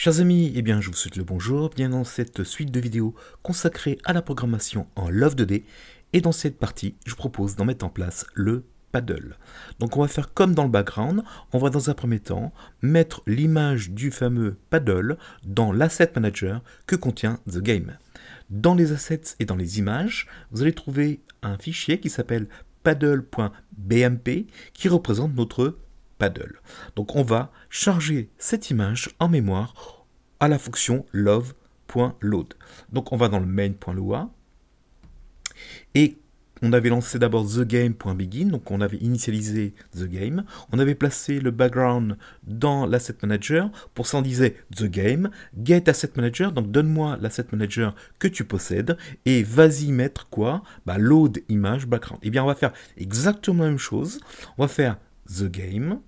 Chers amis, eh bien, je vous souhaite le bonjour, bienvenue dans cette suite de vidéos consacrée à la programmation en Love 2D. Et dans cette partie, je vous propose d'en mettre en place le paddle. Donc on va faire comme dans le background, on va dans un premier temps mettre l'image du fameux paddle dans l'asset manager que contient The Game. Dans les assets et dans les images, vous allez trouver un fichier qui s'appelle paddle.bmp qui représente notre paddle. Donc on va charger cette image en mémoire à la fonction love.load. Donc on va dans le main.lua et on avait lancé d'abord thegame.begin, donc on avait initialisé the game, on avait placé le background dans l'asset manager, pour ça on disait the game, get asset manager, donc donne-moi l'asset manager que tu possèdes, et vas-y mettre quoi? Load image background. Et bien on va faire exactement la même chose, on va faire the game,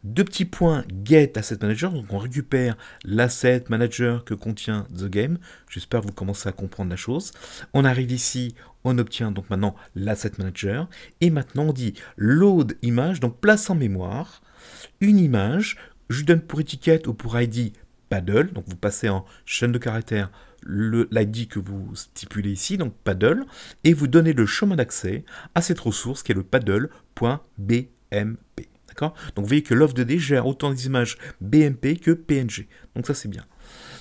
deux petits points get asset manager, donc on récupère l'asset manager que contient the game. J'espère que vous commencez à comprendre la chose. On arrive ici, on obtient donc maintenant l'asset manager, et maintenant on dit load image, donc place en mémoire une image. Je lui donne pour étiquette ou pour ID paddle, donc vous passez en chaîne de caractères l'ID que vous stipulez ici, donc paddle, et vous donnez le chemin d'accès à cette ressource qui est le paddle.bmp. Donc vous voyez que Love 2D gère autant des images BMP que PNG. Donc ça c'est bien.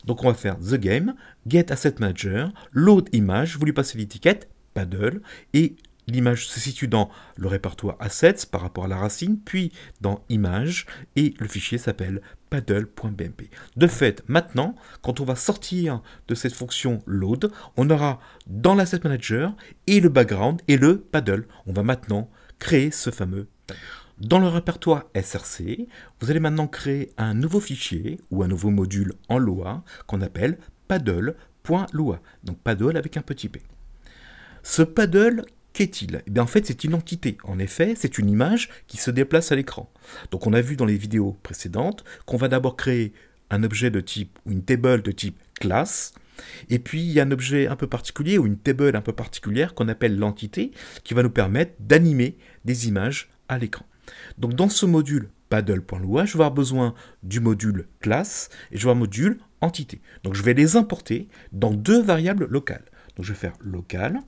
Donc on va faire the game, get asset manager, load image, vous lui passez l'étiquette paddle, et l'image se situe dans le répertoire assets par rapport à la racine, puis dans image, et le fichier s'appelle paddle.bmp. De fait, maintenant, quand on va sortir de cette fonction load, on aura dans l'asset manager et le background et le paddle. On va maintenant créer ce fameux paddle. Dans le répertoire SRC, vous allez maintenant créer un nouveau fichier ou un nouveau module en Lua qu'on appelle paddle.lua. Donc paddle avec un petit p. Ce paddle, qu'est-il? Eh bien en fait c'est une entité. En effet, c'est une image qui se déplace à l'écran. Donc on a vu dans les vidéos précédentes qu'on va d'abord créer un objet de type ou une table de type class. Et puis il y a un objet un peu particulier ou une table un peu particulière qu'on appelle l'entité qui va nous permettre d'animer des images à l'écran. Donc dans ce module paddle.lua, je vais avoir besoin du module class et je vais avoir un module entité. Donc je vais les importer dans deux variables locales. Donc je vais faire local,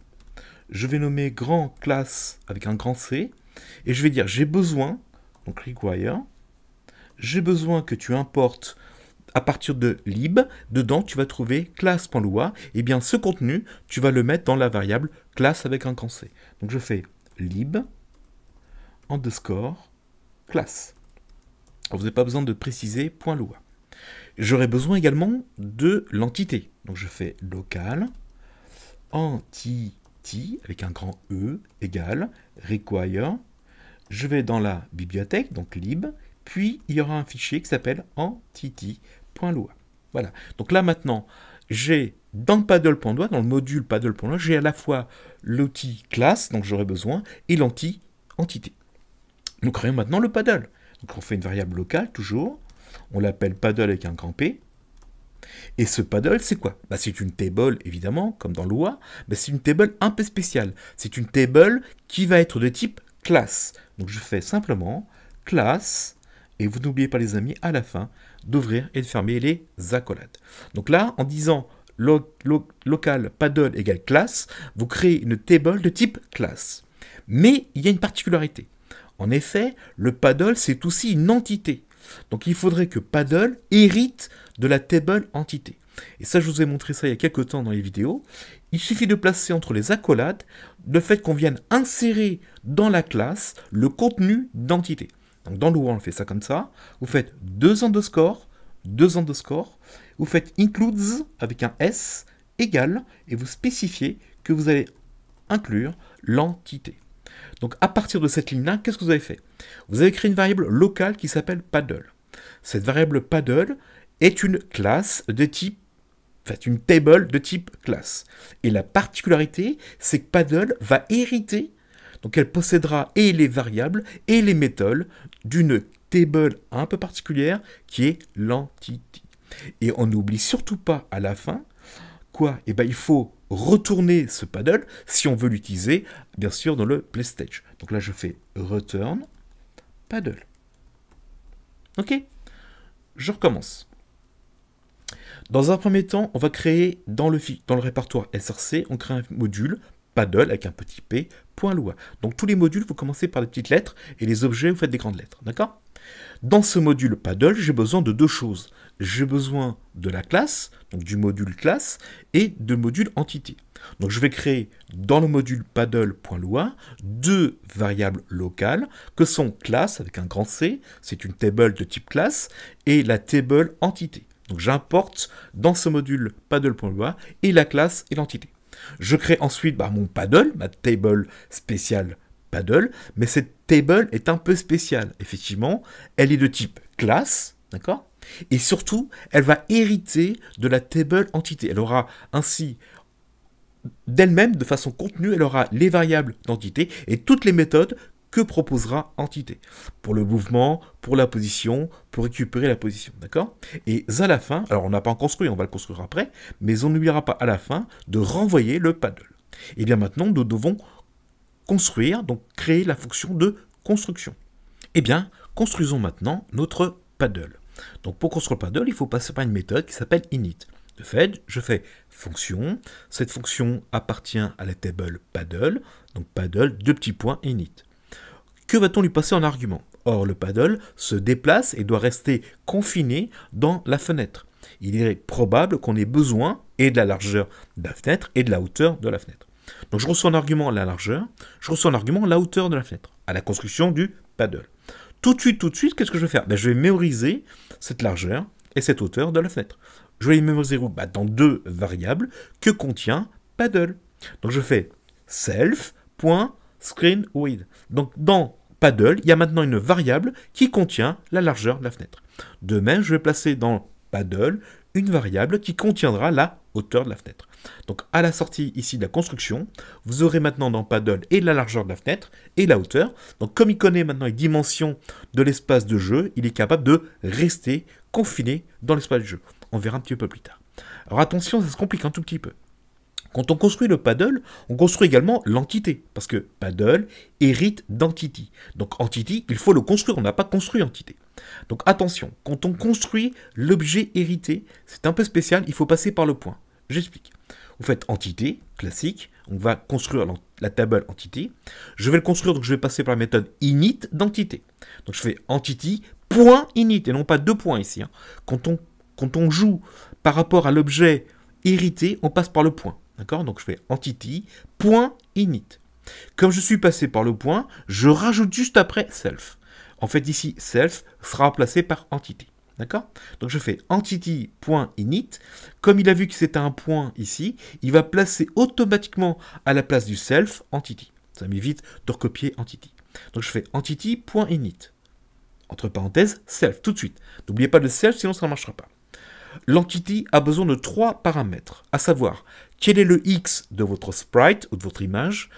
je vais nommer grand class avec un grand C, et je vais dire j'ai besoin, donc require, j'ai besoin que tu importes à partir de lib, dedans tu vas trouver class.lua, et bien ce contenu, tu vas le mettre dans la variable class avec un grand C. Donc je fais lib, underscore class. Alors, vous n'avez pas besoin de préciser .lua. J'aurai besoin également de l'entité. Donc je fais local entity avec un grand E égale require. Je vais dans la bibliothèque, donc lib, puis il y aura un fichier qui s'appelle entity.lua. Voilà. Donc là maintenant, j'ai dans le paddle.lua, dans le module paddle.lua, j'ai à la fois l'outil class, donc j'aurai besoin, et l'entité. Nous créons maintenant le paddle. Donc on fait une variable locale, toujours. On l'appelle paddle avec un grand P. Et ce paddle, c'est quoi? C'est une table, évidemment, comme dans Lua, mais c'est une table un peu spéciale. C'est une table qui va être de type class. Donc je fais simplement class, et vous n'oubliez pas les amis, à la fin, d'ouvrir et de fermer les accolades. Donc là, en disant local paddle égale class, vous créez une table de type class. Mais il y a une particularité. En effet, le paddle, c'est aussi une entité. Donc il faudrait que paddle hérite de la table entité. Et ça, je vous ai montré ça il y a quelques temps dans les vidéos. Il suffit de placer entre les accolades le fait qu'on vienne insérer dans la classe le contenu d'entité. Donc dans Lua, on fait ça comme ça. Vous faites deux underscores, vous faites includes avec un S égal, et vous spécifiez que vous allez inclure l'entité. Donc à partir de cette ligne-là, qu'est-ce que vous avez fait? Vous avez créé une variable locale qui s'appelle paddle. Cette variable paddle est une classe de type, une table de type classe. Et la particularité, c'est que paddle va hériter, donc elle possédera et les variables et les méthodes d'une table un peu particulière qui est l'entity. Et on n'oublie surtout pas à la fin, quoi? Eh bien il faut retourner ce paddle si on veut l'utiliser, bien sûr, dans le playstage. Donc là, je fais return paddle. Ok, je recommence. Dans un premier temps, on va créer dans le répertoire SRC, on crée un module paddle avec un petit p, .lua. Donc tous les modules, vous commencez par des petites lettres et les objets, vous faites des grandes lettres. D'accord? Dans ce module paddle, j'ai besoin de deux choses. J'ai besoin de la classe, donc du module classe, et de module entité. Donc je vais créer dans le module paddle.lua deux variables locales que sont classe avec un grand C, c'est une table de type classe, et la table entité. Donc j'importe dans ce module paddle.lua et la classe et l'entité. Je crée ensuite mon paddle, ma table spéciale paddle, mais cette table est un peu spéciale. Effectivement, elle est de type classe, d'accord? Et surtout, elle va hériter de la table entité. Elle aura ainsi, d'elle-même, de façon contenue, elle aura les variables d'entité et toutes les méthodes que proposera entité. Pour le mouvement, pour la position, pour récupérer la position, d'accord? Et à la fin, alors on n'a pas en construit, on va le construire après, mais on n'oubliera pas à la fin de renvoyer le paddle. Et bien maintenant, nous devons construire, donc créer la fonction de construction. Eh bien, construisons maintenant notre paddle. Donc pour construire le paddle, il faut passer par une méthode qui s'appelle init. De fait, je fais fonction, cette fonction appartient à la table paddle, donc paddle, deux petits points, init. Que va-t-on lui passer en argument? Or, le paddle se déplace et doit rester confiné dans la fenêtre. Il est probable qu'on ait besoin et de la largeur de la fenêtre et de la hauteur de la fenêtre. Donc je reçois en argument la largeur, je reçois en argument la hauteur de la fenêtre, à la construction du paddle. Tout de suite, qu'est-ce que je vais faire? Je vais mémoriser cette largeur et cette hauteur de la fenêtre. Je vais les mémoriser où? Dans deux variables que contient paddle. Donc je fais self.screenWidth. Donc dans paddle, il y a maintenant une variable qui contient la largeur de la fenêtre. De même, je vais placer dans paddle une variable qui contiendra la hauteur de la fenêtre. Donc à la sortie ici de la construction, vous aurez maintenant dans paddle et la largeur de la fenêtre et la hauteur. Donc comme il connaît maintenant les dimensions de l'espace de jeu, il est capable de rester confiné dans l'espace de jeu. On verra un petit peu plus tard. Alors attention, ça se complique un tout petit peu. Quand on construit le paddle, on construit également l'entité, parce que paddle hérite d'entity. Donc entity, il faut le construire, on n'a pas construit entité. Donc attention, quand on construit l'objet hérité, c'est un peu spécial, il faut passer par le point. J'explique. Vous faites entité, classique, on va construire la table entité. Je vais le construire, donc je vais passer par la méthode init d'entité. Donc je fais entity.init, et non pas deux points ici. Quand on joue par rapport à l'objet hérité, on passe par le point. D'accord? Donc je fais entity.init. Comme je suis passé par le point, je rajoute juste après self. En fait, ici, self sera remplacé par entity. D'accord? Donc je fais entity.init. Comme il a vu que c'était un point ici, il va placer automatiquement à la place du self entity. Ça m'évite de recopier entity. Donc je fais entity.init. Entre parenthèses, self, tout de suite. N'oubliez pas le self, sinon ça ne marchera pas. L'entity a besoin de trois paramètres, à savoir quel est le X de votre sprite ou de votre image,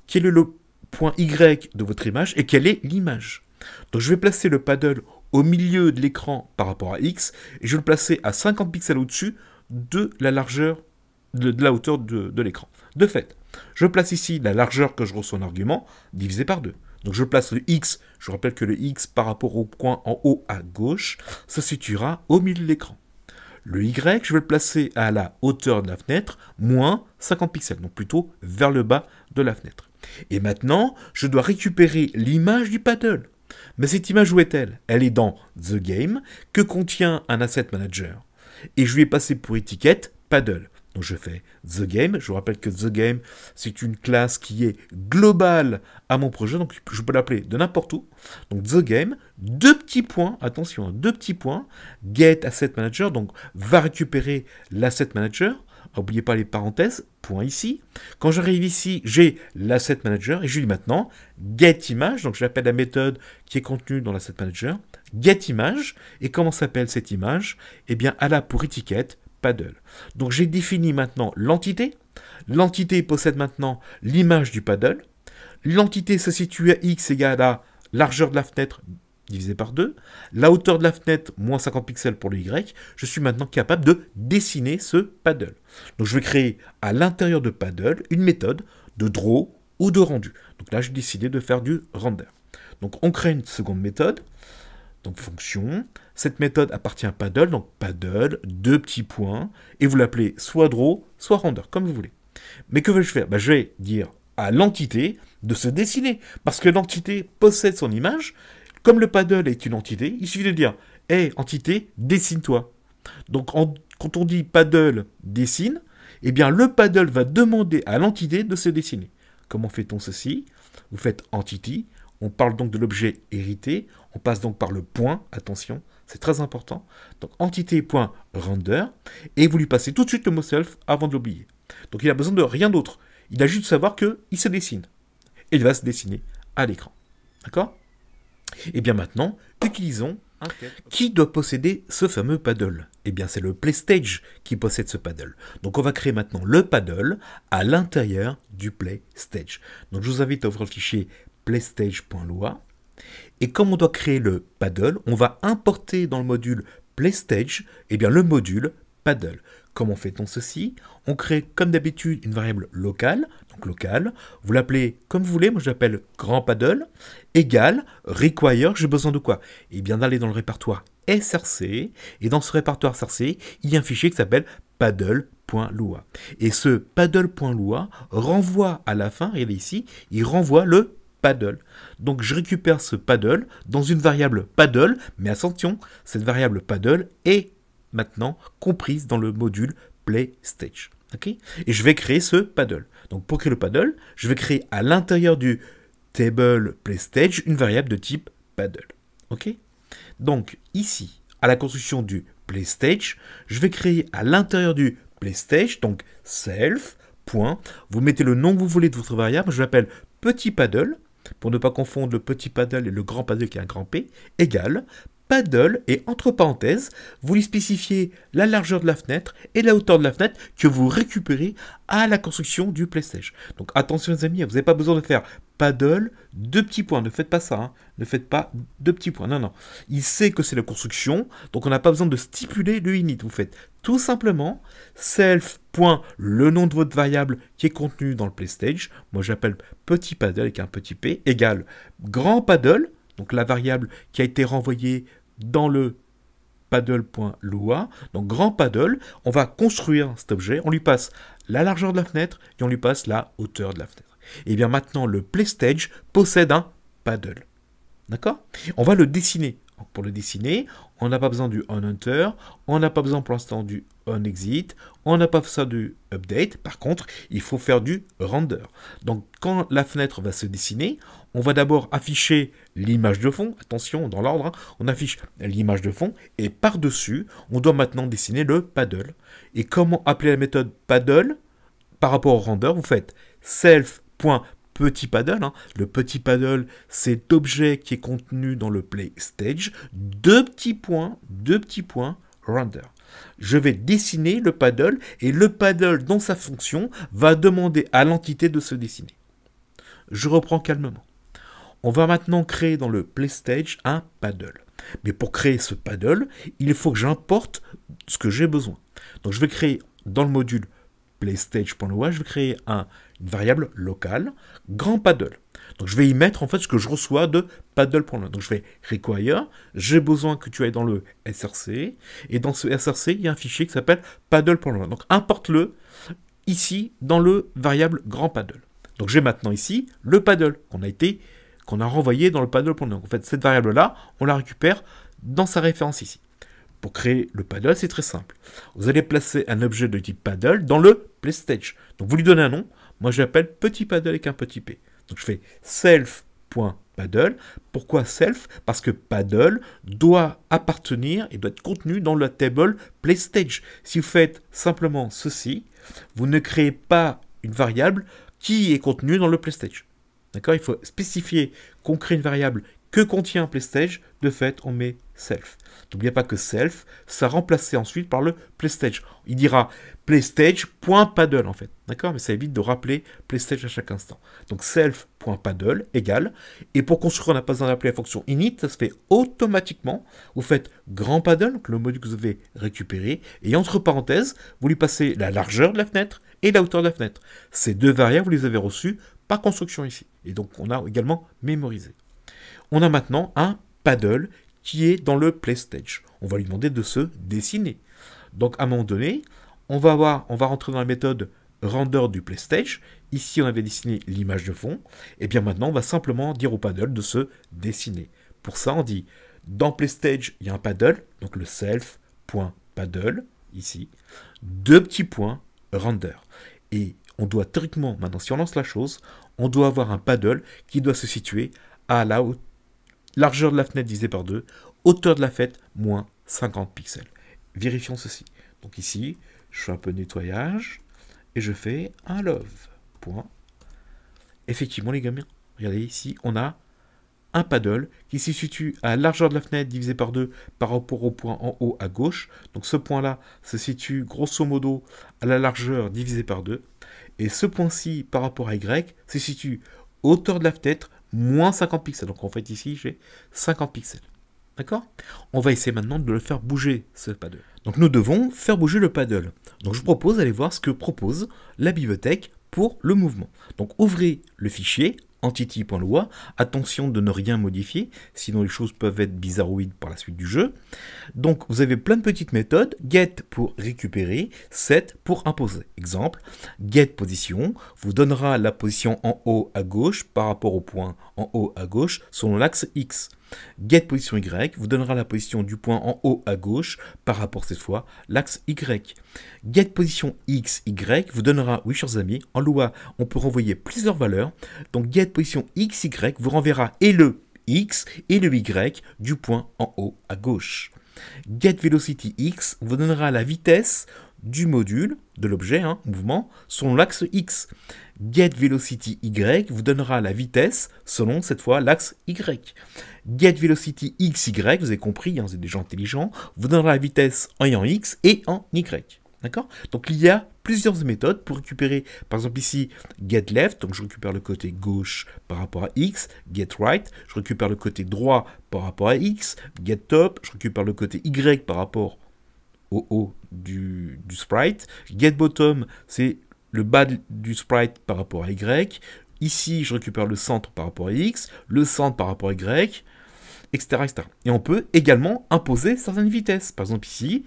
quel est le point Y de votre image et quelle est l'image. Donc je vais placer le paddle au milieu de l'écran par rapport à X et je vais le placer à 50 pixels au-dessus de la largeur, de la hauteur de l'écran. De fait, je place ici la largeur que je reçois en argument divisé par 2. Donc je place le X, je rappelle que le X par rapport au point en haut à gauche se situera au milieu de l'écran. Le Y, je vais le placer à la hauteur de la fenêtre, moins 50 pixels, donc plutôt vers le bas de la fenêtre. Et maintenant, je dois récupérer l'image du paddle. Mais cette image, où est-elle? Elle est dans The Game, que contient un Asset Manager. Et je lui ai passé pour étiquette paddle. Donc je fais The Game, je vous rappelle que The Game, c'est une classe qui est globale à mon projet, donc je peux l'appeler de n'importe où. Donc The Game, deux petits points, attention, deux petits points, Get Asset Manager, donc va récupérer l'Asset Manager. N'oubliez pas les parenthèses, point ici. Quand j'arrive ici, j'ai l'Asset Manager et je lui dis maintenant Get Image, donc je l'appelle la méthode qui est contenue dans l'Asset Manager, Get Image, et comment s'appelle cette image? Eh bien, elle a pour étiquette paddle. Donc j'ai défini maintenant l'entité. L'entité possède maintenant l'image du paddle. L'entité se situe à x égale à largeur de la fenêtre divisé par 2, la hauteur de la fenêtre, moins 50 pixels pour le Y, je suis maintenant capable de dessiner ce paddle. Donc je vais créer à l'intérieur de paddle une méthode de draw ou de rendu. Donc là, j'ai décidé de faire du render. Donc on crée une seconde méthode. Donc fonction, cette méthode appartient à paddle, donc paddle, deux petits points, et vous l'appelez soit draw, soit render, comme vous voulez. Mais que vais-je faire? Je vais dire à l'entité de se dessiner, parce que l'entité possède son image. Comme le paddle est une entité, il suffit de dire « Hey, entité, dessine-toi ». Donc quand on dit paddle dessine, eh bien le paddle va demander à l'entité de se dessiner. Comment fait-on ceci? Vous faites entity, on parle donc de l'objet hérité, on passe donc par le point, attention, c'est très important. Donc entité.render, et vous lui passez tout de suite le mot self avant de l'oublier. Donc il a besoin de rien d'autre, il a juste de savoir qu'il se dessine. Et il va se dessiner à l'écran. D'accord? Et bien maintenant, utilisons un qui doit posséder ce fameux paddle. Eh bien c'est le PlayStage qui possède ce paddle. Donc on va créer maintenant le paddle à l'intérieur du PlayStage. Donc je vous invite à ouvrir le fichier playstage.lua. Et comme on doit créer le paddle, on va importer dans le module PlayStage, eh bien le module paddle. Comment fait-on ceci? On crée comme d'habitude une variable locale, donc locale, vous l'appelez comme vous voulez, moi je l'appelle grand paddle, égale require, j'ai besoin de quoi? Eh bien d'aller dans le répertoire src, et dans ce répertoire src, il y a un fichier qui s'appelle paddle.lua. Et ce paddle.lua renvoie à la fin, regardez ici, il renvoie le paddle. Donc je récupère ce paddle dans une variable paddle, mais attention, cette variable paddle est maintenant comprise dans le module PlayStage. Okay, et je vais créer ce paddle. Donc pour créer le paddle, je vais créer à l'intérieur du table PlayStage une variable de type paddle. Okay, donc ici, à la construction du PlayStage, je vais créer à l'intérieur du PlayStage, donc self, point, vous mettez le nom que vous voulez de votre variable, je l'appelle petit paddle, pour ne pas confondre le petit paddle et le grand paddle qui est un grand P, égale paddle, et entre parenthèses, vous lui spécifiez la largeur de la fenêtre et la hauteur de la fenêtre que vous récupérez à la construction du PlayStage. Donc attention les amis, vous n'avez pas besoin de faire paddle, deux petits points, ne faites pas ça, hein. Ne faites pas deux petits points, non, non. Il sait que c'est la construction, donc on n'a pas besoin de stipuler le init, vous faites tout simplement self, le nom de votre variable qui est contenu dans le PlayStage, moi j'appelle petit paddle avec un petit p, égale grand paddle, donc la variable qui a été renvoyée dans le paddle.lua, donc grand paddle, on va construire cet objet, on lui passe la largeur de la fenêtre et on lui passe la hauteur de la fenêtre. Et bien maintenant le PlayStage possède un paddle. D'accord? On va le dessiner. Donc, pour le dessiner, on n'a pas besoin du onEnter, on n'a pas besoin pour l'instant du onExit, on n'a pas besoin du update. Par contre, il faut faire du render. Donc quand la fenêtre va se dessiner, on va d'abord afficher l'image de fond. Attention, dans l'ordre, hein, on affiche l'image de fond et par-dessus, on doit maintenant dessiner le paddle. Et comment appeler la méthode paddle par rapport au render? Vous faites self.petit paddle, hein. Le petit paddle, c'est l'objet qui est contenu dans le PlayStage, deux petits points, render. Je vais dessiner le paddle et le paddle dans sa fonction va demander à l'entité de se dessiner. Je reprends calmement. On va maintenant créer dans le PlayStage un paddle. Mais pour créer ce paddle, il faut que j'importe ce que j'ai besoin. Donc je vais créer dans le module PlayStage.lua, je vais créer une variable locale, grand paddle. Donc je vais y mettre en fait ce que je reçois de paddle.lua. Donc je vais require, j'ai besoin que tu ailles dans le src, et dans ce src, il y a un fichier qui s'appelle paddle.lua. Donc importe-le ici dans le variable grand paddle. Donc j'ai maintenant ici le paddle qu'on a renvoyé dans le paddle.lua. En fait, cette variable-là, on la récupère dans sa référence ici. Pour créer le paddle, c'est très simple. Vous allez placer un objet de type paddle dans le PlayStage. Donc vous lui donnez un nom. Moi, je l'appelle petit paddle avec un petit p. Donc je fais self.paddle. Pourquoi self? Parce que paddle doit appartenir et doit être contenu dans la table PlayStage. Si vous faites simplement ceci, vous ne créez pas une variable qui est contenue dans le PlayStage. D'accord? Il faut spécifier qu'on crée une variable que contient PlayStage. De fait, on met self. N'oubliez pas que self sera remplacé ensuite par le PlayStage. Il dira PlayStage.paddle en fait. D'accord? Mais ça évite de rappeler PlayStage à chaque instant. Donc self.paddle égale. Et pour construire, on n'a pas besoin d'appeler la fonction init. Ça se fait automatiquement. Vous faites grand paddle, donc le module que vous avez récupéré. Et entre parenthèses, vous lui passez la largeur de la fenêtre et la hauteur de la fenêtre. Ces deux variables, vous les avez reçues par construction ici. Et donc, on a également mémorisé. On a maintenant un paddle qui est dans le PlayStage. On va lui demander de se dessiner. Donc à un moment donné, on va rentrer dans la méthode render du PlayStage. Ici, on avait dessiné l'image de fond. Et bien maintenant, on va simplement dire au paddle de se dessiner. Pour ça, on dit, dans PlayStage, il y a un paddle, donc le self.paddle, ici, 2 petits points, render. Et on doit théoriquement, maintenant, si on lance la chose, on doit avoir un paddle qui doit se situer à la largeur de la fenêtre divisée par 2, hauteur de la fenêtre, moins 50 pixels. Vérifions ceci. Donc ici, je fais un peu de nettoyage, et je fais un love. Point. Effectivement, les gamins, regardez ici, on a un paddle qui se situe à la largeur de la fenêtre divisée par 2 par rapport au point en haut à gauche. Donc ce point-là se situe grosso modo à la largeur divisée par 2. Et ce point-ci par rapport à Y se situe hauteur de la fenêtre moins 50 pixels. Donc en fait ici j'ai 50 pixels. D'accord? On va essayer maintenant de le faire bouger ce paddle. Donc nous devons faire bouger le paddle. Donc je vous propose d'aller voir ce que propose la bibliothèque pour le mouvement. Donc ouvrez le fichier entity.lua, attention de ne rien modifier, sinon les choses peuvent être bizarroïdes par la suite du jeu. Donc vous avez plein de petites méthodes, get pour récupérer, set pour imposer. Exemple, get position vous donnera la position en haut à gauche par rapport au point en haut à gauche selon l'axe X. Get position Y vous donnera la position du point en haut à gauche par rapport cette fois l'axe Y. Get position X, Y vous donnera, oui chers amis, en Lua on peut renvoyer plusieurs valeurs. Donc get position X, Y vous renverra et le X et le Y du point en haut à gauche. Get velocity X vous donnera la vitesse du module, de l'objet, mouvement, selon l'axe X. Get velocity Y vous donnera la vitesse selon, cette fois, l'axe Y. Get velocity XY, vous avez compris, vous êtes des gens intelligents, vous donnera la vitesse en X et en Y. D'accord? Donc il y a plusieurs méthodes pour récupérer, par exemple ici, get left, donc je récupère le côté gauche par rapport à X, get right, je récupère le côté droit par rapport à X, get top, je récupère le côté Y par rapport au haut du sprite, get bottom, c'est le bas du sprite par rapport à Y, ici je récupère le centre par rapport à X, le centre par rapport à Y, etc., etc. Et on peut également imposer certaines vitesses, par exemple ici,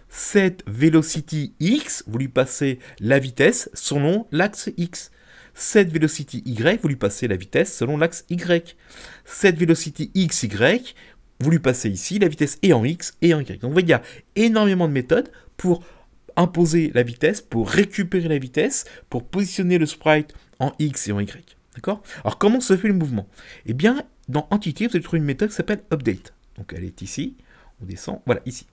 set velocity X, vous lui passez la vitesse selon l'axe X. Set velocity Y, vous lui passez la vitesse selon l'axe Y. Set velocity XY, vous lui passez ici la vitesse et en X et en Y. Donc vous voyez, il y a énormément de méthodes pour imposer la vitesse, pour récupérer la vitesse, pour positionner le sprite en X et en Y. D'accord? Alors comment se fait le mouvement? Eh bien, dans Entity, vous allez trouver une méthode qui s'appelle Update. Donc elle est ici, on descend, voilà, ici.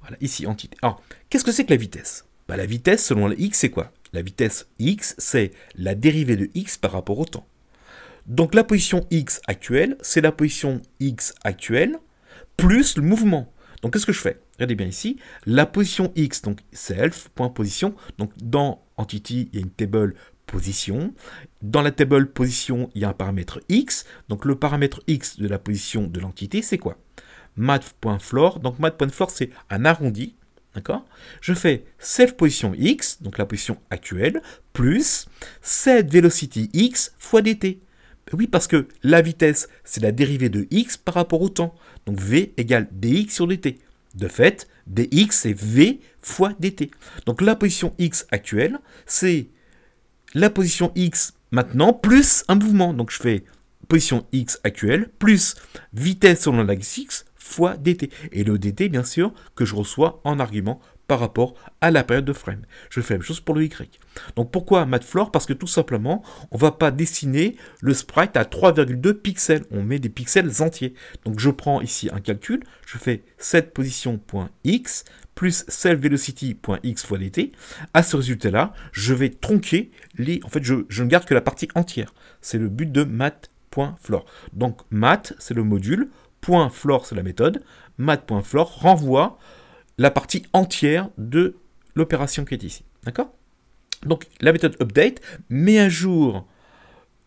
Voilà, ici, Entity. Alors, qu'est-ce que c'est que la vitesse? Bah, la vitesse, selon la X, c'est quoi? La vitesse X, c'est la dérivée de X par rapport au temps. Donc la position X actuelle, c'est la position X actuelle, plus le mouvement. Donc qu'est-ce que je fais? Regardez bien ici, la position X, donc self.position, donc dans Entity, il y a une table position. Dans la table position, il y a un paramètre X, donc le paramètre X de la position de l'entité, c'est quoi? Mat.floor, donc mat.floor, c'est un arrondi, d'accord? Je fais self position X, donc la position actuelle, plus set velocity X fois dt. Oui, parce que la vitesse, c'est la dérivée de x par rapport au temps. Donc v égale dx sur dt. De fait, dx, c'est v fois dt. Donc la position x actuelle, c'est la position x maintenant plus un mouvement. Donc je fais position x actuelle plus vitesse selon l'axe x fois dt. Et le dt, bien sûr, que je reçois en argument par rapport à la période de frame. Je fais la même chose pour le y. Donc pourquoi matfloor? Parce que tout simplement, on ne va pas dessiner le sprite à 3,2 pixels. On met des pixels entiers. Donc je prends ici un calcul, je fais setPosition.x plus selfVelocity.x fois dt. À ce résultat-là, je vais tronquer les... En fait, je ne garde que la partie entière. C'est le but de mat.floor. Donc mat, c'est le module. .floor, c'est la méthode. Mat.floor renvoie la partie entière de l'opération qui est ici. D'accord? Donc, la méthode update met à jour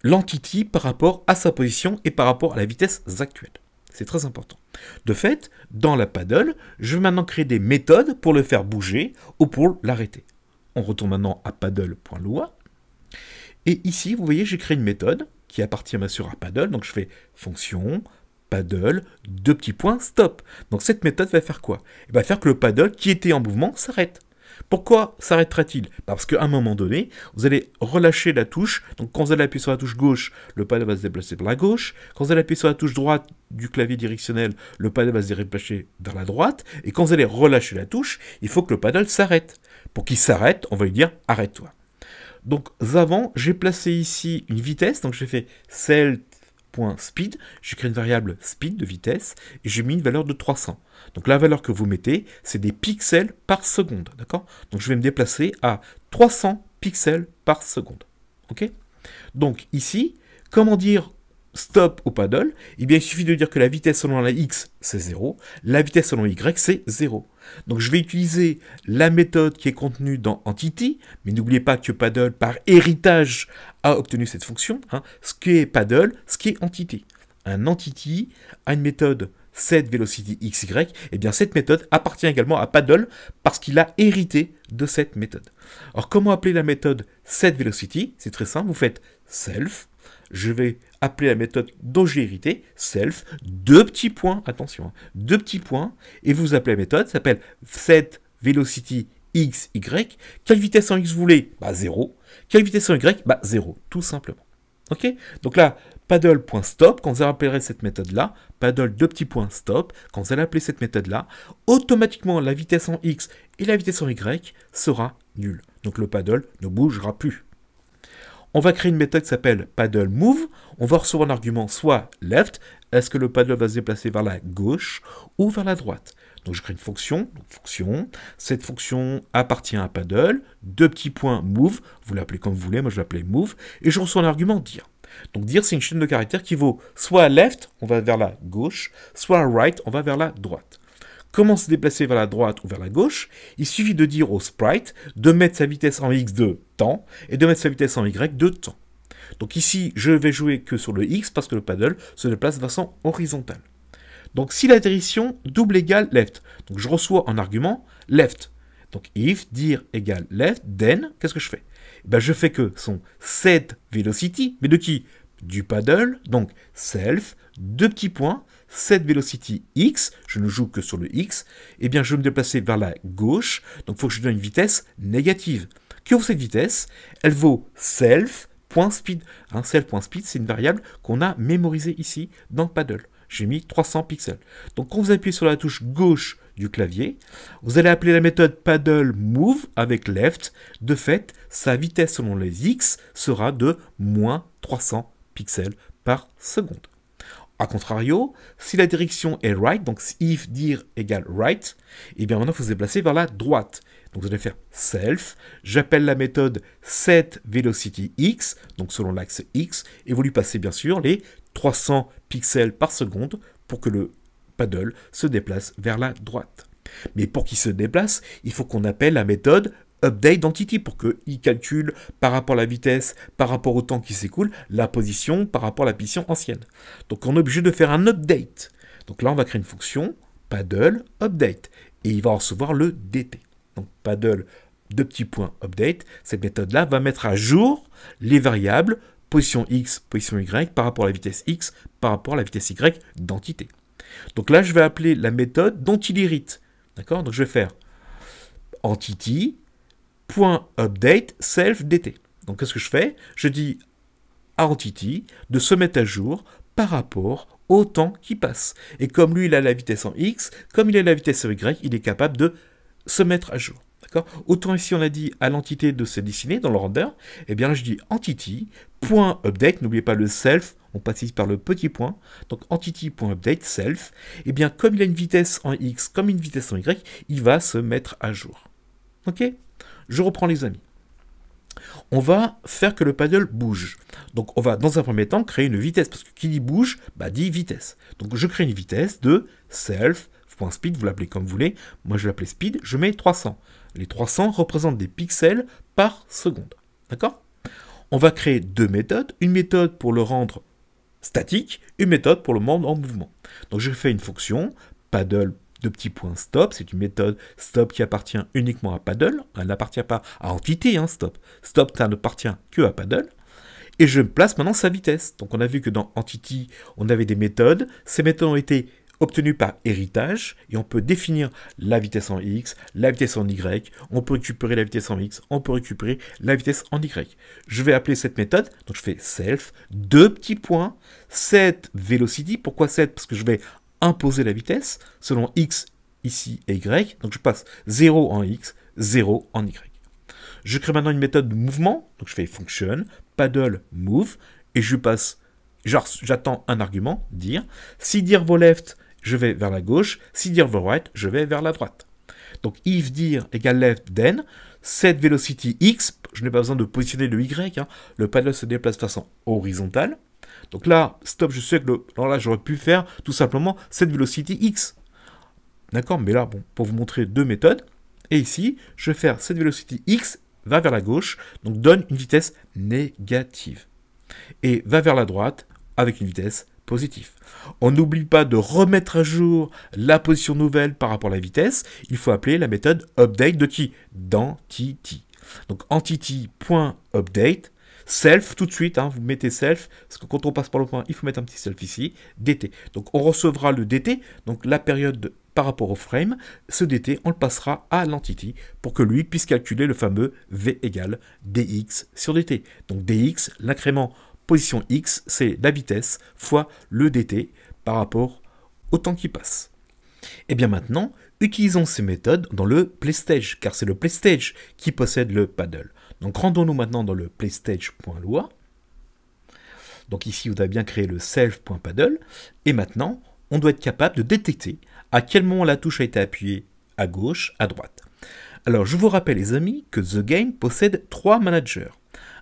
l'entity par rapport à sa position et par rapport à la vitesse actuelle. C'est très important. De fait, dans la paddle, je vais maintenant créer des méthodes pour le faire bouger ou pour l'arrêter. On retourne maintenant à paddle.lua. Et ici, vous voyez, j'ai créé une méthode qui appartient bien sûr à paddle. Donc, je fais fonction paddle, deux petits points, stop. Donc cette méthode va faire quoi? Elle va faire que le paddle qui était en mouvement s'arrête. Pourquoi s'arrêtera-t-il? Parce qu'à un moment donné, vous allez relâcher la touche. Donc quand vous allez appuyer sur la touche gauche, le paddle va se déplacer vers la gauche. Quand vous allez appuyer sur la touche droite du clavier directionnel, le paddle va se déplacer vers la droite. Et quand vous allez relâcher la touche, il faut que le paddle s'arrête. Pour qu'il s'arrête, on va lui dire « arrête-toi ». Donc avant, j'ai placé ici une vitesse. Donc j'ai fait self.speed. J'ai créé une variable speed de vitesse. Et j'ai mis une valeur de 300. Donc la valeur que vous mettez, c'est des pixels par seconde, d'accord? Donc je vais me déplacer à 300 pixels par seconde, ok? Donc ici, comment dire stop au paddle? Eh bien, il suffit de dire que la vitesse selon la x, c'est 0, la vitesse selon y, c'est 0. Donc je vais utiliser la méthode qui est contenue dans Entity, mais n'oubliez pas que paddle, par héritage, a obtenu cette fonction, hein, ce qui est paddle, ce qui est Entity. Un Entity a une méthode setVelocityXy, et bien cette méthode appartient également à paddle parce qu'il a hérité de cette méthode. Alors comment appeler la méthode setVelocity? C'est très simple, vous faites self, je vais appeler la méthode dont j'ai hérité, self, deux petits points, attention, hein, deux petits points, et vous appelez la méthode, ça s'appelle setVelocityXy. Quelle vitesse en x vous voulez? Bah 0. Quelle vitesse en y? Bah 0, tout simplement. Ok? Donc là, paddle.stop, quand vous appellerez cette méthode-là, paddle deux petits points stop, quand vous allez appeler cette méthode-là, automatiquement la vitesse en x et la vitesse en y sera nulle. Donc le paddle ne bougera plus. On va créer une méthode qui s'appelle paddle move. On va recevoir un argument soit left, est-ce que le paddle va se déplacer vers la gauche ou vers la droite? Donc je crée une fonction, cette fonction appartient à paddle, deux petits points move, vous l'appelez comme vous voulez, moi je l'appelais move, et je reçois un argument dire. Donc dire c'est une chaîne de caractères qui vaut soit left, on va vers la gauche, soit right, on va vers la droite. Comment se déplacer vers la droite ou vers la gauche? Il suffit de dire au sprite de mettre sa vitesse en x de temps et de mettre sa vitesse en y de temps. Donc ici, je vais jouer que sur le x parce que le paddle se déplace de façon horizontale. Donc si la direction double égale left, donc je reçois en argument left. Donc if dir égale left, then, qu'est-ce que je fais? Ben, je fais que son setVelocity, mais de qui? Du paddle, donc self, deux petits points, setVelocity x, je ne joue que sur le x, et bien je vais me déplacer vers la gauche, donc il faut que je donne une vitesse négative. Que vaut cette vitesse? Elle vaut self.speed. Hein, self.speed, c'est une variable qu'on a mémorisée ici dans paddle. J'ai mis 300 pixels. Donc quand vous appuyez sur la touche gauche du clavier, vous allez appeler la méthode paddle move avec left. De fait, sa vitesse selon les x sera de moins 300 pixels par seconde. A contrario, si la direction est right, donc if dir égale right, et bien maintenant il faut se déplacer vers la droite. Donc vous allez faire self, j'appelle la méthode setVelocityX, donc selon l'axe x, et vous lui passez bien sûr les 300 pixels par seconde pour que le paddle se déplace vers la droite. Mais pour qu'il se déplace, il faut qu'on appelle la méthode update d'entity pour qu'il calcule par rapport à la vitesse, par rapport au temps qui s'écoule, la position par rapport à la position ancienne. Donc on est obligé de faire un update. Donc là on va créer une fonction paddle update et il va recevoir le dt. Donc paddle deux petits points update, cette méthode là va mettre à jour les variables position x, position y par rapport à la vitesse x, par rapport à la vitesse y d'entité. Donc là je vais appeler la méthode dont il hérite. D'accord? Donc je vais faire entity.update self-dt. Donc qu'est-ce que je fais? Je dis à entity de se mettre à jour par rapport au temps qui passe. Et comme lui il a la vitesse en x, comme il a la vitesse en y, il est capable de se mettre à jour. Autant ici on a dit à l'entité de se dessiner dans le render, et bien là je dis entity.update, n'oubliez pas le self, on passe ici par le petit point, donc entity.update self, et bien comme il a une vitesse en x, comme une vitesse en y, il va se mettre à jour. Ok? Je reprends les amis. On va faire que le paddle bouge. Donc on va dans un premier temps créer une vitesse, parce que qui dit bouge, bah dit vitesse. Donc je crée une vitesse de self.speed, vous l'appelez comme vous voulez, moi je l'appelle speed, je mets 300. Les 300 représentent des pixels par seconde. D'accord? On va créer deux méthodes. Une méthode pour le rendre statique, une méthode pour le rendre en mouvement. Donc je fais une fonction paddle de petits points stop. C'est une méthode stop qui appartient uniquement à paddle. Elle n'appartient pas à entité, hein, stop. Stop, ça n'appartient que à paddle. et je place maintenant sa vitesse. Donc on a vu que dans Entity, on avait des méthodes. Ces méthodes ont été obtenues par héritage, et on peut définir la vitesse en X, la vitesse en Y, on peut récupérer la vitesse en X, on peut récupérer la vitesse en Y. Je vais appeler cette méthode, donc je fais self, deux petits points, set velocity. Pourquoi set? Parce que je vais imposer la vitesse selon X ici et Y, donc je passe 0 en X, 0 en Y. Je crée maintenant une méthode de mouvement, donc je fais function, paddle, move, et je passe, j'attends un argument, dir. Si dir vaut left, je vais vers la gauche, si dir vaut right, je vais vers la droite. Donc if dir égale left, then, set velocity x, je n'ai pas besoin de positionner le y, hein, le paddle se déplace de façon horizontale. Donc là, stop, je sais que alors là, j'aurais pu faire tout simplement set velocity x. D'accord, mais là, bon, pour vous montrer deux méthodes, et ici, je vais faire set velocity x va vers la gauche, donc donne une vitesse négative. Et va vers la droite avec une vitesse positive. On n'oublie pas de remettre à jour la position nouvelle par rapport à la vitesse. Il faut appeler la méthode update de qui? D'entity. Donc entity.update, self tout de suite, hein, vous mettez self, parce que quand on passe par le point, il faut mettre un petit self ici, dt. Donc on recevra le dt, donc la période par rapport au frame, ce dt, on le passera à l'entity pour que lui puisse calculer le fameux v égale dx sur dt. Donc dx, l'incrément position x, c'est la vitesse fois le dt par rapport au temps qui passe. Et bien maintenant, utilisons ces méthodes dans le playstage, car c'est le playstage qui possède le paddle. Donc rendons-nous maintenant dans le playstage.loi. Donc ici, vous avez bien créé le self.paddle. Et maintenant, on doit être capable de détecter à quel moment la touche a été appuyée à gauche, à droite. Alors, je vous rappelle, les amis, que The Game possède trois managers.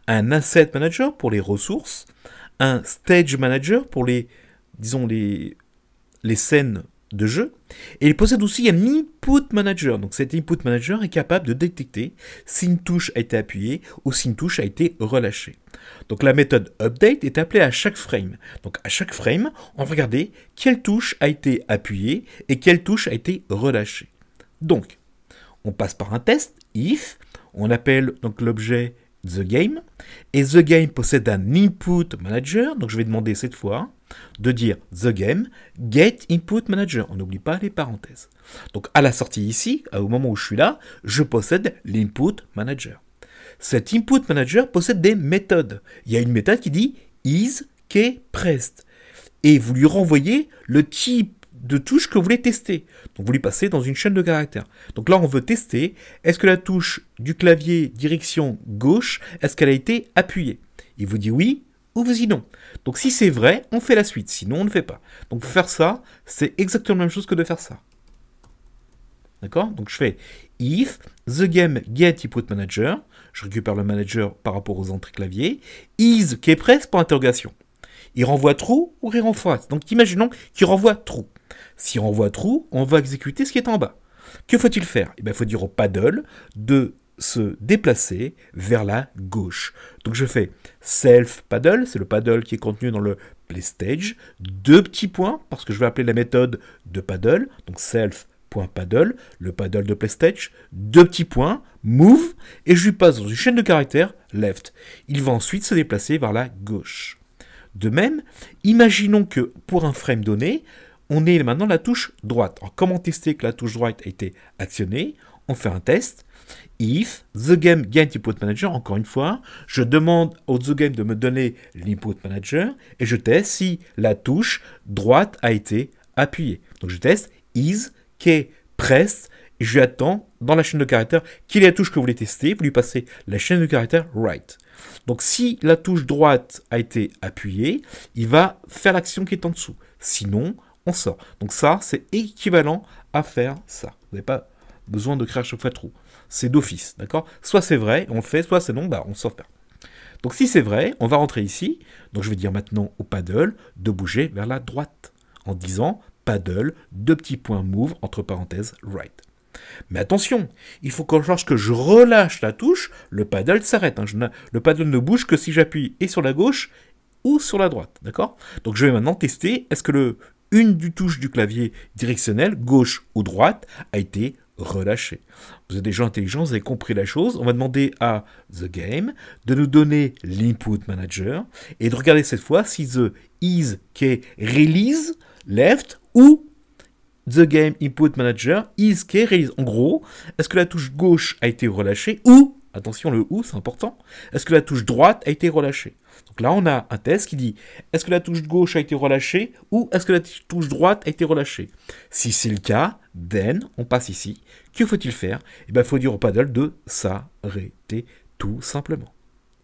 Un Asset Manager pour les ressources, un Stage Manager pour les, disons, les scènes de jeu, et il possède aussi un Input Manager. Donc cet Input Manager est capable de détecter si une touche a été appuyée ou si une touche a été relâchée. Donc la méthode Update est appelée à chaque frame. Donc à chaque frame, on va regarder quelle touche a été appuyée et quelle touche a été relâchée. Donc, on passe par un test, if, on appelle donc l'objet The Game, et The Game possède un Input Manager, donc je vais demander cette fois de dire The Game, Get Input Manager, on n'oublie pas les parenthèses. Donc à la sortie ici, au moment où je suis là, je possède l'Input Manager. Cet Input Manager possède des méthodes. Il y a une méthode qui dit isKeyPressed, et vous lui renvoyez le type de touche que vous voulez tester. Donc vous lui passez dans une chaîne de caractères. Donc là on veut tester, est-ce que la touche du clavier direction gauche, est-ce qu'elle a été appuyée? Il vous dit oui ou vous dit non. Donc si c'est vrai, on fait la suite, sinon on ne fait pas. Donc faire ça, c'est exactement la même chose que de faire ça. D'accord? Donc je fais if the game get input manager, je récupère le manager par rapport aux entrées clavier, isKeyPressed pour interrogation. Il renvoie true ou il renvoie. Donc imaginons qu'il renvoie true. S'il renvoie true, on va exécuter ce qui est en bas. Que faut-il faire? Il faut dire au paddle de se déplacer vers la gauche. Donc je fais self paddle, c'est le paddle qui est contenu dans le playstage, deux petits points, parce que je vais appeler la méthode de paddle, donc self.paddle, le paddle de playstage, deux petits points, move, et je lui passe dans une chaîne de caractères left. Il va ensuite se déplacer vers la gauche. De même, imaginons que pour un frame donné, on ait maintenant la touche droite. Alors, comment tester que la touche droite a été actionnée? On fait un test. If the game get input manager, encore une fois, je demande au the game de me donner l'input manager et je teste si la touche droite a été appuyée. Donc je teste isKeyPressed et je lui attends dans la chaîne de caractères quelle est la touche que vous voulez tester. Vous lui passez la chaîne de caractères right. Donc si la touche droite a été appuyée, il va faire l'action qui est en dessous. Sinon, on sort. Donc ça, c'est équivalent à faire ça. Vous n'avez pas besoin de créer à chaque fois trou. C'est d'office, d'accord? Soit c'est vrai, on le fait, soit c'est non, on sort pas. Donc si c'est vrai, on va rentrer ici. Donc je vais dire maintenant au paddle de bouger vers la droite en disant paddle, deux petits points move, entre parenthèses, right. Mais attention, il faut que lorsque je relâche la touche, le paddle s'arrête. Hein. Le paddle ne bouge que si j'appuie et sur la gauche ou sur la droite, d'accord? Donc je vais maintenant tester, est-ce que une du touche du clavier directionnel, gauche ou droite, a été relâcher. Vous êtes des gens intelligents, vous avez compris la chose. On va demander à the game de nous donner l'input manager et de regarder cette fois si the is qui est release left ou the game input manager is qui est release. En gros, est-ce que la touche gauche a été relâchée ou, attention le ou c'est important, est-ce que la touche droite a été relâchée? Donc là on a un test qui dit est-ce que la touche gauche a été relâchée ou est-ce que la touche droite a été relâchée? Si c'est le cas, then on passe ici. Que faut-il faire? Eh bien il faut dire au paddle de s'arrêter tout simplement.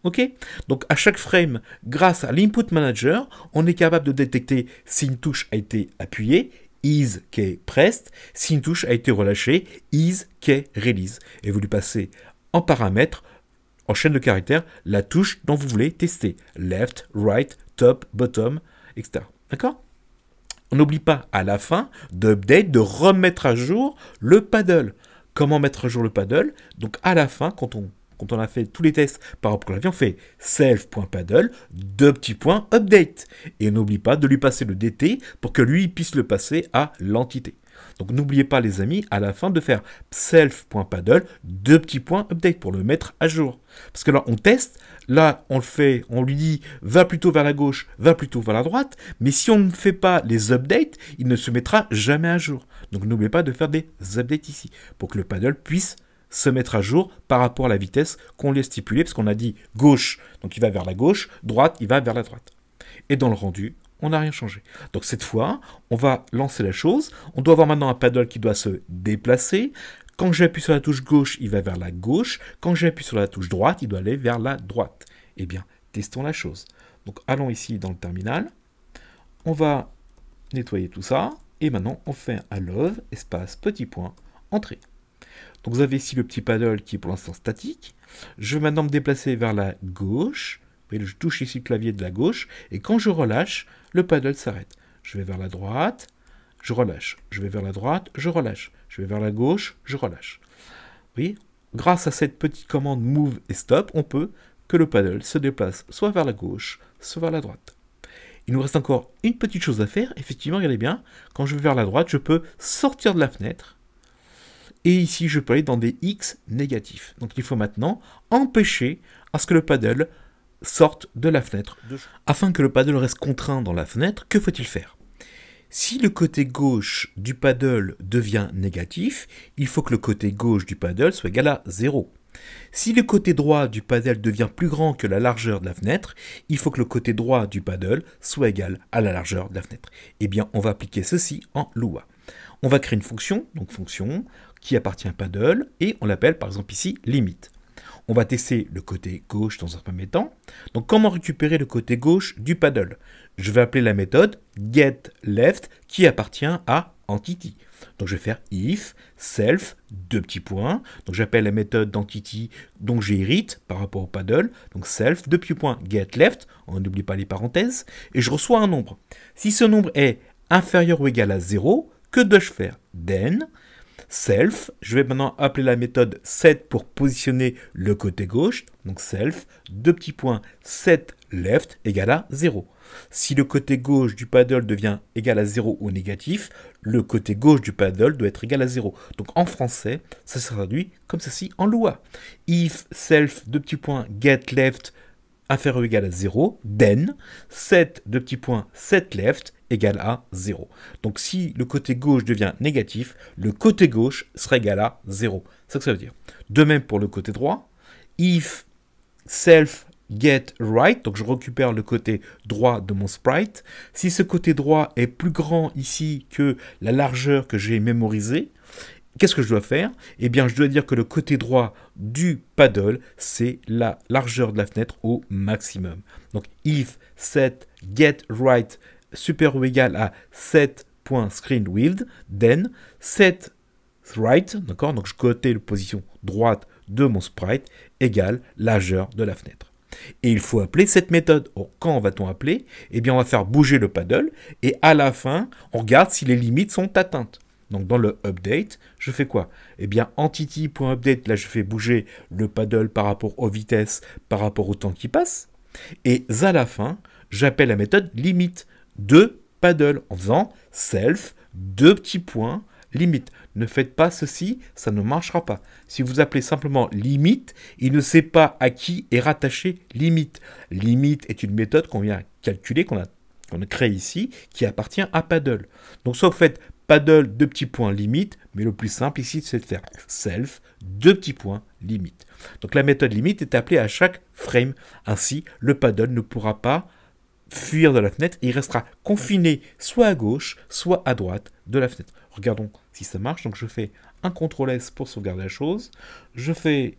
Ok? Donc à chaque frame, grâce à l'input manager, on est capable de détecter si une touche a été appuyée, is qui est pressed, si une touche a été relâchée, is qui est release. Et vous lui passez en paramètre, en chaîne de caractères, la touche dont vous voulez tester. Left, right, top, bottom, etc. D'accord? On n'oublie pas à la fin d'update, de remettre à jour le paddle. Comment mettre à jour le paddle? Donc à la fin, quand on a fait tous les tests par rapport à l'avion, on fait self.paddle, update. Et on n'oublie pas de lui passer le DT pour que lui puisse le passer à l'entité. Donc n'oubliez pas les amis, à la fin de faire self.paddle, update pour le mettre à jour. Parce que là on teste, là on le fait, on lui dit va plutôt vers la gauche, va plutôt vers la droite, mais si on ne fait pas les updates, il ne se mettra jamais à jour. Donc n'oubliez pas de faire des updates ici, pour que le paddle puisse se mettre à jour par rapport à la vitesse qu'on lui a stipulée, parce qu'on a dit gauche, donc il va vers la gauche, droite, il va vers la droite. Et dans le rendu, on n'a rien changé. Donc cette fois, on va lancer la chose. On doit avoir maintenant un paddle qui doit se déplacer. Quand j'appuie sur la touche gauche, il va vers la gauche. Quand j'appuie sur la touche droite, il doit aller vers la droite. Eh bien, testons la chose. Donc allons ici dans le terminal. On va nettoyer tout ça. Et maintenant, on fait un love, espace, petit point, entrée. Donc vous avez ici le petit paddle qui est pour l'instant statique. Je vais maintenant me déplacer vers la gauche. Je touche ici le clavier de la gauche, et quand je relâche, le paddle s'arrête. Je vais vers la droite, je relâche. Je vais vers la droite, je relâche. Je vais vers la gauche, je relâche. Vous voyez, grâce à cette petite commande move et stop, on peut que le paddle se déplace soit vers la gauche, soit vers la droite. Il nous reste encore une petite chose à faire. Effectivement, regardez bien, quand je vais vers la droite, je peux sortir de la fenêtre. Et ici, je peux aller dans des X négatifs. Donc il faut maintenant empêcher à ce que le paddle sortent de la fenêtre. Afin que le paddle reste contraint dans la fenêtre, que faut-il faire? Si le côté gauche du paddle devient négatif, il faut que le côté gauche du paddle soit égal à 0. Si le côté droit du paddle devient plus grand que la largeur de la fenêtre, il faut que le côté droit du paddle soit égal à la largeur de la fenêtre. Eh bien, on va appliquer ceci en Lua. On va créer une fonction, donc fonction qui appartient à paddle, et on l'appelle par exemple ici limite. On va tester le côté gauche dans un premier temps. Donc, comment récupérer le côté gauche du paddle? Je vais appeler la méthode getLeft qui appartient à entity. Donc, je vais faire if self, donc j'appelle la méthode d'entity dont j'hérite par rapport au paddle. Donc, self, getLeft, on n'oublie pas les parenthèses, et je reçois un nombre. Si ce nombre est inférieur ou égal à 0, que dois-je faire? Then self, je vais maintenant appeler la méthode set pour positionner le côté gauche. Donc self, setLeft égale à 0. Si le côté gauche du paddle devient égal à 0 ou négatif, le côté gauche du paddle doit être égal à 0. Donc en français, ça se traduit comme ceci en Lua. If self, getLeft inférieur ou égal à 0, then setLeft égale à 0. Donc si le côté gauche devient négatif, le côté gauche sera égal à 0. C'est ce que ça veut dire. De même pour le côté droit, if self get right, donc je récupère le côté droit de mon sprite. Si ce côté droit est plus grand ici que la largeur que j'ai mémorisée, qu'est-ce que je dois faire? Eh bien, je dois dire que le côté droit du paddle, c'est la largeur de la fenêtre au maximum. Donc, if set get right supérieur ou égal à set.screenWidth, then set right, d'accord? Donc, je côté la position droite de mon sprite égale largeur de la fenêtre. Et il faut appeler cette méthode. Or, quand va-t-on appeler? Eh bien, on va faire bouger le paddle et à la fin, on regarde si les limites sont atteintes. Donc, dans le update, je fais quoi? Eh bien, entity.update, là, je fais bouger le paddle par rapport aux vitesses, par rapport au temps qui passe. Et à la fin, j'appelle la méthode limite de paddle en faisant self, limite. Ne faites pas ceci, ça ne marchera pas. Si vous appelez simplement limite, il ne sait pas à qui est rattaché limite. Limite est une méthode qu'on vient calculer, qu'on a créée ici, qui appartient à Paddle. Donc soit vous faites Paddle, 2 petits points, limite, mais le plus simple ici, c'est de faire self, 2 petits points, limite. Donc la méthode limite est appelée à chaque frame. Ainsi, le Paddle ne pourra pas fuir de la fenêtre, il restera confiné soit à gauche, soit à droite de la fenêtre. Regardons si ça marche. Donc je fais un CTRL S pour sauvegarder la chose. Je fais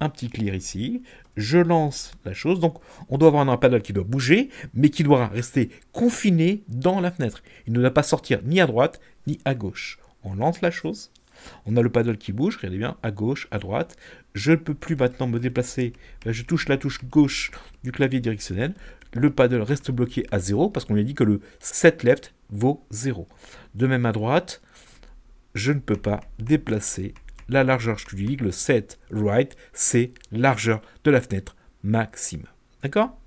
un petit clear ici. Je lance la chose. Donc on doit avoir un paddle qui doit bouger, mais qui doit rester confiné dans la fenêtre. Il ne doit pas sortir ni à droite, ni à gauche. On lance la chose. On a le paddle qui bouge, regardez bien, à gauche, à droite. Je ne peux plus maintenant me déplacer. Je touche la touche gauche du clavier directionnel. Le paddle reste bloqué à 0 parce qu'on lui a dit que le set left vaut 0. De même à droite, je ne peux pas déplacer la largeur. Je lui dis que le set right, c'est largeur de la fenêtre maximum. D'accord?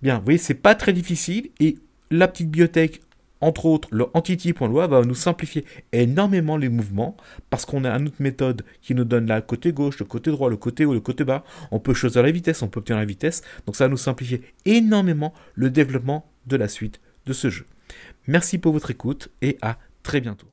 Bien, vous voyez, c'est pas très difficile et la petite bibliothèque, entre autres, le entity.loi va nous simplifier énormément les mouvements parce qu'on a une autre méthode qui nous donne le côté gauche, le côté droit, le côté haut, le côté bas. On peut choisir la vitesse, on peut obtenir la vitesse. Donc ça va nous simplifier énormément le développement de la suite de ce jeu. Merci pour votre écoute et à très bientôt.